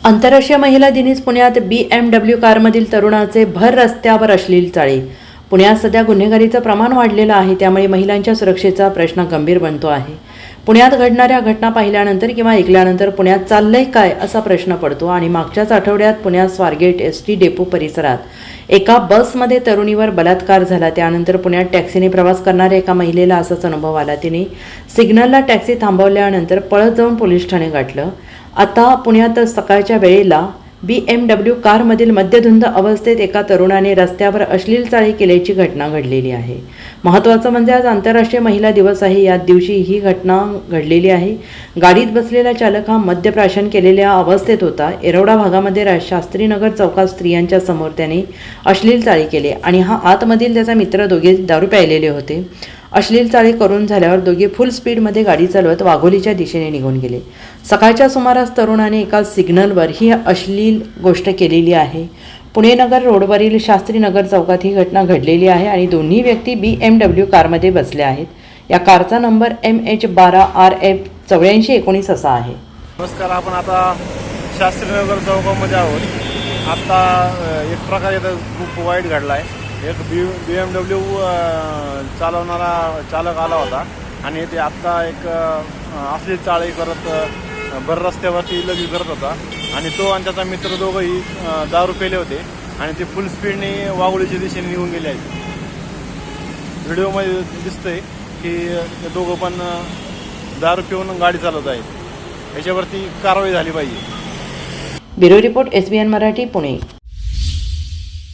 आंतरराष्ट्रीय महिला दिनीच पुण्यात BMW कारमधील तरुणाचे भर रस्त्यावर अश्लील चाळे. पुण्यात सध्या गुन्हेगारीचं प्रमाण वाढलेलं आहे, त्यामुळे महिलांच्या सुरक्षेचा प्रश्न गंभीर बनतो आहे. पुण्यात घडणाऱ्या घटना पाहिल्यानंतर किंवा ऐकल्यानंतर पुण्यात चाललंय काय असा प्रश्न पडतो आणि मागच्याच आठवड्यात पुण्यात स्वारगेट ST डेपो परिसरात एका बसमध्ये तरुणीवर बलात्कार झाला. त्यानंतर पुण्यात टॅक्सीने प्रवास करणाऱ्या एका महिलेला असाच अनुभव आला. तिने सिग्नलला टॅक्सी थांबवल्यानंतर पळत जाऊन पोलीस ठाणे गाठलं. आता पुण्यात सकाळच्या वेळेला BMW कारमधील मद्यधुंद अवस्थेत एका तरुणाने रस्त्यावर अश्लील चाळे केल्याची घटना घडलेली आहे. महत्त्वाचं म्हणजे आज आंतरराष्ट्रीय महिला दिवस आहे. याच दिवशी ही घटना घडलेली आहे. गाडीत बसलेला चालक हा मद्यप्राशन केलेल्या अवस्थेत होता. येरवडा भागामध्ये शास्त्रीनगर चौकात स्त्रियांच्या समोर त्याने अश्लील चाळे केले आणि हा आतमधील त्याचा मित्र दोघे दारू प्यायलेले होते. अश्लील चाळे करून झाल्यावर दोघे फुल स्पीडमध्ये गाडी चालवत वाघोलीच्या दिशेने निघून गेले. सकाळच्या सुमारास तरुणाने एका सिग्नलवर ही अश्लील गोष्ट केलेली आहे. पुणे नगर रोडवरील शास्त्रीनगर चौकात ही घटना घडलेली आहे आणि दोन्ही व्यक्ती BMW कारमध्ये बसल्या आहेत. या कारचा नंबर MH12RF 8419 असा आहे. नमस्कार, आपण आता शास्त्रीनगर चौकामध्ये आहोत. आता एक प्रकार इथं खूप वाईट घडला आहे. एक BMW चालवणारा चालक आला होता आणि ते आत्ता एक अश्लील चाळे करत भर रस्त्यावरती लगी करत होता आणि तो आणि त्याचा मित्र दोघंही दारू पेले होते आणि ते फुल स्पीडने वाघोलीच्या दिशेने निघून गेले आहेत. व्हिडिओमध्ये दिसतंय की ते दोघं पण दारू पिऊन गाडी चालवत आहेत. याच्यावरती कारवाई झाली पाहिजे. Bureau report SBN Marathi, Pune.